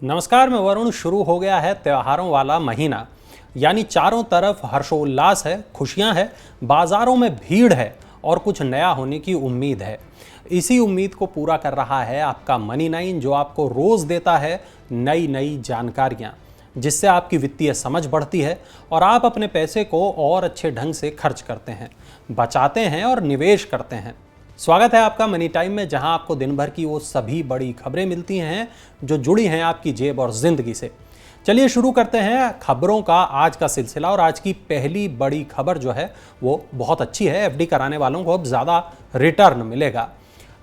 नमस्कार, मैं वरुण। शुरू हो गया है त्योहारों वाला महीना, यानी चारों तरफ हर्षोल्लास है, खुशियां हैं, बाजारों में भीड़ है और कुछ नया होने की उम्मीद है। इसी उम्मीद को पूरा कर रहा है आपका मनी9, जो आपको रोज देता है नई नई जानकारियां, जिससे आपकी वित्तीय समझ बढ़ती है और आप अपने पैसे को और अच्छे ढंग से खर्च करते हैं, बचाते हैं और निवेश करते हैं। स्वागत है आपका मनी टाइम में, जहां आपको दिन भर की वो सभी बड़ी खबरें मिलती हैं जो जुड़ी हैं आपकी जेब और जिंदगी से। चलिए शुरू करते हैं खबरों का आज का सिलसिला। और आज की पहली बड़ी खबर जो है वो बहुत अच्छी है। एफडी कराने वालों को अब ज़्यादा रिटर्न मिलेगा।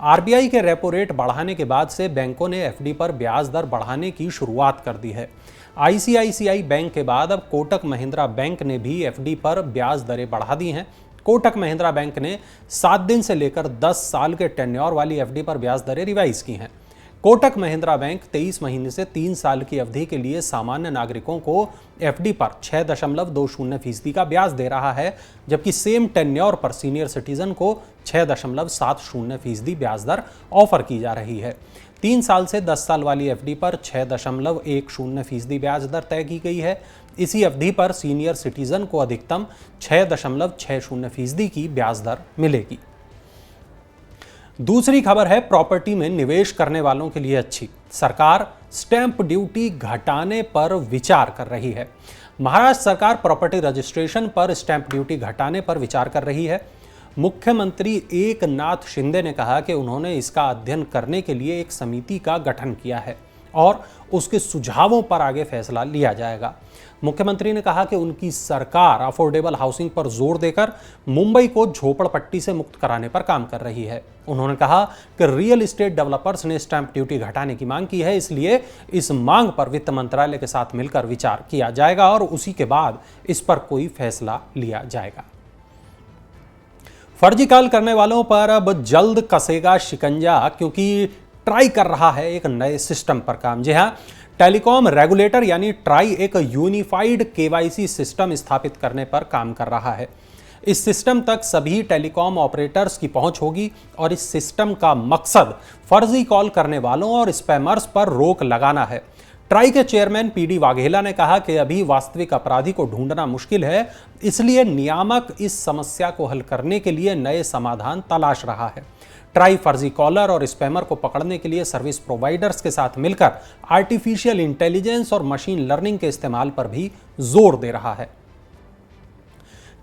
आरबीआई के रेपो रेट बढ़ाने के बाद से बैंकों ने एफडी पर ब्याज दर बढ़ाने की शुरुआत कर दी है। आईसीआईसीआई बैंक के बाद अब कोटक महिंद्रा बैंक ने भी एफडी पर ब्याज दरें बढ़ा दी हैं। कोटक महिंद्रा बैंक ने 7 दिन से लेकर 10 साल के टेन्योर वाली एफडी पर ब्याज दरें रिवाइज की हैं। कोटक महिंद्रा बैंक 23 महीने से 3 साल की अवधि के लिए सामान्य नागरिकों को एफडी पर 6.20% का ब्याज दे रहा है, जबकि सेम टेन्योर पर सीनियर सिटीजन को 6.70% ब्याज दर ऑफर की जा रही है। 3 साल से 10 साल वाली एफडी पर 6.10% ब्याज दर तय की गई है। इसी अवधि पर सीनियर सिटीजन को अधिकतम 6.60% की ब्याज दर मिलेगी। दूसरी खबर है प्रॉपर्टी में निवेश करने वालों के लिए अच्छी। सरकार स्टैंप ड्यूटी घटाने पर विचार कर रही है। महाराष्ट्र सरकार प्रॉपर्टी रजिस्ट्रेशन पर स्टैंप ड्यूटी घटाने पर विचार कर रही है। मुख्यमंत्री एकनाथ शिंदे ने कहा कि उन्होंने इसका अध्ययन करने के लिए एक समिति का गठन किया है और उसके सुझावों पर आगे फैसला लिया जाएगा। मुख्यमंत्री ने कहा कि उनकी सरकार अफोर्डेबल हाउसिंग पर जोर देकर मुंबई को झोपड़पट्टी से मुक्त कराने पर काम कर रही है। उन्होंने कहा कि रियल एस्टेट डेवलपर्स ने स्टैंप ड्यूटी घटाने की मांग की है, इसलिए इस मांग पर वित्त मंत्रालय के साथ मिलकर विचार किया जाएगा और उसी के बाद इस पर कोई फैसला लिया जाएगा। फर्जी कॉल करने वालों पर अब जल्द कसेगा शिकंजा, क्योंकि ट्राई कर रहा है एक नए सिस्टम पर काम। जी हां, टेलीकॉम रेगुलेटर यानी ट्राई एक यूनिफाइड केवाईसी सिस्टम स्थापित करने पर काम कर रहा है। इस सिस्टम तक सभी टेलीकॉम ऑपरेटर्स की पहुंच होगी और इस सिस्टम का मकसद फर्जी कॉल करने वालों और स्पैमर्स पर रोक लगाना है। ट्राई के चेयरमैन पीडी वाघेला ने कहा कि अभी वास्तविक अपराधी को ढूंढना मुश्किल है, इसलिए नियामक इस समस्या को हल करने के लिए नए समाधान तलाश रहा है। ट्राई फर्जी कॉलर और स्पैमर को पकड़ने के लिए सर्विस प्रोवाइडर्स के साथ मिलकर आर्टिफिशियल इंटेलिजेंस और मशीन लर्निंग के इस्तेमाल पर भी जोर दे रहा है।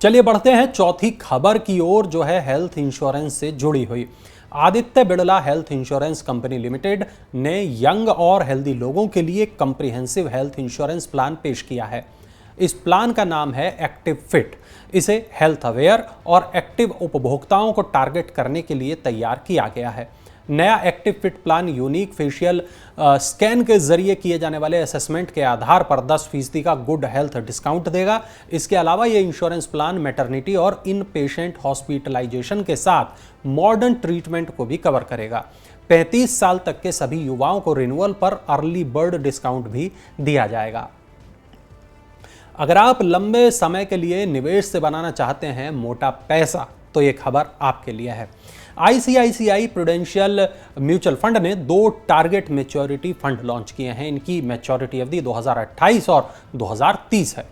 चलिए बढ़ते हैं चौथी खबर की ओर, जो है हेल्थ इंश्योरेंस से जुड़ी हुई। Aditya Birla health insurance company limited ने यंग और हेल्दी लोगों के लिए कॉम्प्रिहेंसिव हेल्थ इंश्योरेंस प्लान पेश किया है। इस प्लान का नाम है एक्टिव फिट। इसे हेल्थ अवेयर और एक्टिव उपभोक्ताओं को टारगेट करने के लिए तैयार किया गया है। नया active fit plan unique facial scan के जरिए किए जाने वाले असेसमेंट के आधार पर 10% का गुड हेल्थ डिस्काउंट देगा। इसके अलावा यह इंश्योरेंस प्लान मैटरनिटी और इन पेशेंट हॉस्पिटलाइजेशन के साथ मॉडर्न ट्रीटमेंट को भी कवर करेगा। 35 साल तक के सभी युवाओं को रिन्यूअल पर अर्ली बर्ड डिस्काउंट भी दिया जाएगा। अगर आप लंबे समय के लिए निवेश से बनाना चाहते हैं मोटा पैसा, तो ये खबर आपके लिए है। आईसीआईसीआई प्रूडेंशियल म्यूचुअल फंड ने 2 टारगेट मैच्योरिटी फंड लॉन्च किए हैं। इनकी मैच्योरिटी अवधि 2028 और 2030 है।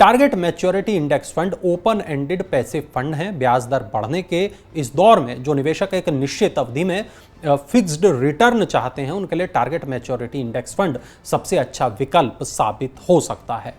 Target maturity index fund open ended passive fund हैं। ब्याज दर बढ़ने के इस दौर में जो निवेशक एक निश्चित अवधि में फिक्स्ड रिटर्न चाहते हैं, उनके लिए टारगेट मैच्योरिटी इंडेक्स फंड सबसे अच्छा विकल्प साबित हो सकता है।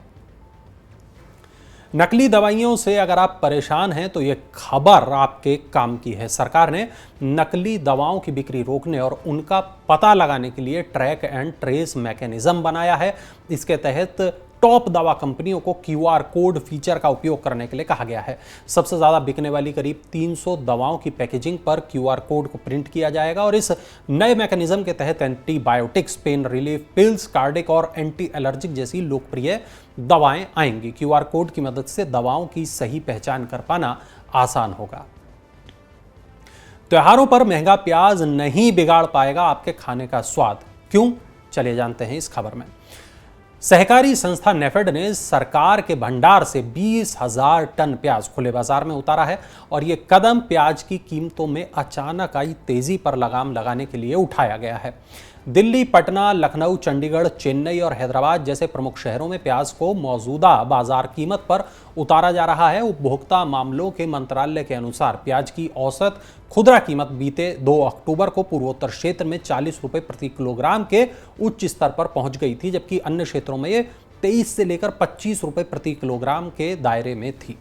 नकली दवाइयों से अगर आप परेशान हैं तो ये खबर आपके काम की है। सरकार ने नकली दवाओं की बिक्री रोकने और उनका पता लगाने के लिए ट्रैक एंड ट्रेस मैकेनिज्म बनाया है। इसके तहत टॉप दवा कंपनियों को क्यूआर कोड फीचर का उपयोग करने के लिए कहा गया है। सबसे ज़्यादा बिकने वाली करीब 300 दवाओं की पैकेजिंग पर क्यूआर कोड को प्रिंट किया जाएगा और इस नए मैकेनिज्म के तहत antibiotics, pain relief pills, cardiac और एंटी एलर्जिक जैसी लोकप्रिय दवाएं आएंगी। क्यूआर कोड की मदद से दवाओं की सही पहचान कर पाना आसान होगा। त्योहारों पर महंगा प्याज नहीं बिगाड़ पाएगा आपके खाने का स्वाद। क्यों? चलिए जानते हैं इस खबर में। सहकारी संस्था नेफेड ने सरकार के भंडार से 20,000 टन प्याज खुले बाजार में उतारा है और ये कदम प्याज की कीमतों में अचानक आई तेजी पर लगाम लगाने के लिए उठाया गया है। दिल्ली, पटना, लखनऊ, चंडीगढ़, चेन्नई और हैदराबाद जैसे प्रमुख शहरों में प्याज को मौजूदा बाजार कीमत पर उतारा जा रहा है। उपभोक्ता मामलों के मंत्रालय के अनुसार प्याज की औसत खुदरा कीमत बीते 2 अक्टूबर को पूर्वोत्तर क्षेत्र में 40 रुपये प्रति किलोग्राम के उच्च स्तर पर पहुंच गई थी, जबकि अन्य क्षेत्रों में ये 23 से लेकर 25 रुपये प्रति किलोग्राम के दायरे में थी।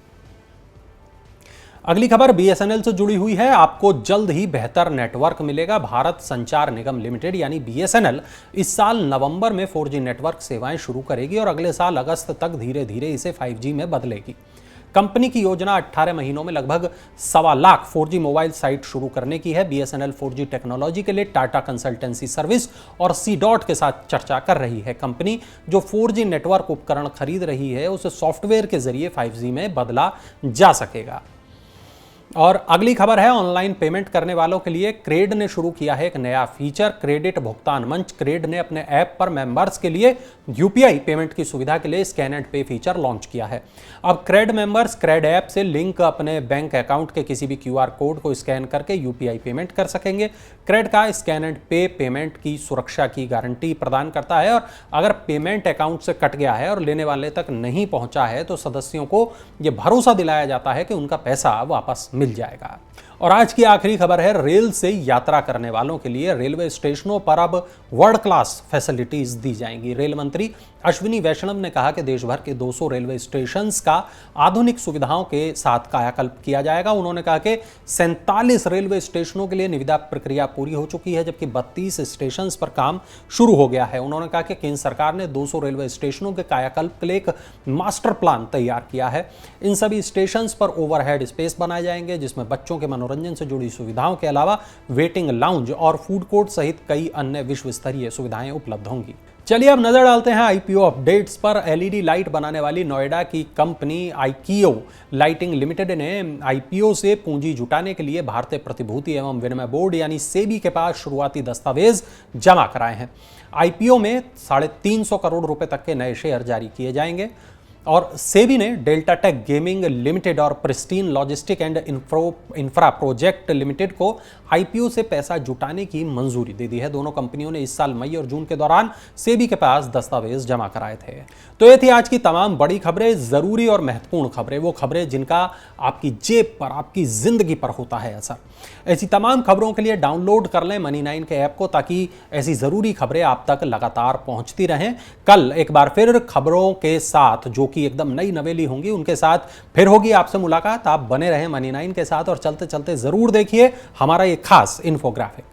अगली खबर बीएसएनएल से जुड़ी हुई है। आपको जल्द ही बेहतर नेटवर्क मिलेगा। भारत संचार निगम लिमिटेड यानी बीएसएनएल इस साल नवंबर में 4G नेटवर्क सेवाएं शुरू करेगी और अगले साल अगस्त तक धीरे धीरे इसे 5G में बदलेगी। कंपनी की योजना 18 महीनों में लगभग 1.25 लाख 4G मोबाइल साइट शुरू करने की है। बीएसएनएल 4G टेक्नोलॉजी के लिए टाटा कंसल्टेंसी सर्विस और C-DOT के साथ चर्चा कर रही है। कंपनी जो 4G नेटवर्क उपकरण खरीद रही है उसे सॉफ्टवेयर के जरिए 5G में बदला जा सकेगा। और अगली खबर है, ऑनलाइन पेमेंट करने वालों के लिए क्रेड ने शुरू किया है एक नया फीचर, क्रेडिट भुगतान मंच। क्रेड ने अपने ऐप पर मेंबर्स के लिए यूपीआई पेमेंट की सुविधा के लिए scan and pay feature launch किया है। अब क्रेड मेंबर्स क्रेड ऐप से लिंक अपने बैंक अकाउंट के किसी भी QR कोड को स्कैन करके यूपीआई पेमेंट कर सकेंगे। क्रेड का स्कैन एंड पे पेमेंट की सुरक्षा की गारंटी प्रदान करता है और अगर पेमेंट अकाउंट से कट गया है और लेने वाले तक नहीं पहुंचा है तो सदस्यों को यह भरोसा दिलाया जाता है कि उनका पैसा वापस मिल जाएगा। और आज की आखिरी खबर है, रेल से यात्रा करने वालों के लिए रेलवे स्टेशनों पर अब वर्ल्ड क्लास फैसिलिटीज दी जाएंगी। रेल मंत्री अश्विनी वैष्णव ने कहा कि देश भर के 200 रेलवे स्टेशंस का आधुनिक सुविधाओं के साथ कायाकल्प किया जाएगा। उन्होंने कहा कि 47 रेलवे स्टेशनों के लिए निविदा प्रक्रिया पूरी हो चुकी है, जबकि 32 स्टेशंस पर काम शुरू हो गया है। उन्होंने कहा कि केंद्र सरकार ने 200 रेलवे स्टेशनों के कायाकल्प के लिए एक मास्टर प्लान तैयार किया है। इन सभी स्टेशंस पर ओवरहेड स्पेस बनाए जाएंगे, जिसमें बच्चों के मनोरंजन से जुड़ी सुविधाओं के अलावा वेटिंग लाउंज और फूड कोर्ट सहित कई अन्य विश्व स्तरीय सुविधाएं उपलब्ध होंगी। चलिए अब नजर डालते हैं आईपीओ अपडेट्स पर। एलईडी लाइट बनाने वाली नोएडा की कंपनी आईकियो लाइटिंग लिमिटेड ने आईपीओ से पूंजी जुटाने के लिए भारतीय प्रतिभूति एवं विनिमय बोर्ड यानी सेबी के पास शुरुआती दस्तावेज जमा कराए हैं। आईपीओ में 350 करोड़ रुपए तक के नए शेयर जारी किए जाएंगे और सेबी ने डेल्टा टेक गेमिंग लिमिटेड और pristine logistic and infra project limited को आईपीओ से पैसा जुटाने की मंजूरी दे दी है। दोनों कंपनियों ने इस साल मई और जून के दौरान सेबी के पास दस्तावेज जमा कराए थे। तो ये थी आज की तमाम बड़ी खबरें, जरूरी और महत्वपूर्ण खबरें, वो खबरें जिनका आपकी जेब पर, आपकी जिंदगी पर होता है असर। ऐसी तमाम खबरों के लिए डाउनलोड कर लें मनी9 के ऐप को, ताकि ऐसी जरूरी खबरें आप तक लगातार पहुंचती रहें। कल एक बार फिर खबरों के साथ, जो कि एकदम नई नवेली होंगी, उनके साथ फिर होगी आपसे मुलाकात। आप बने रहें मनी9 के साथ और चलते चलते जरूर देखिए हमारा ये खास इन्फोग्राफिक।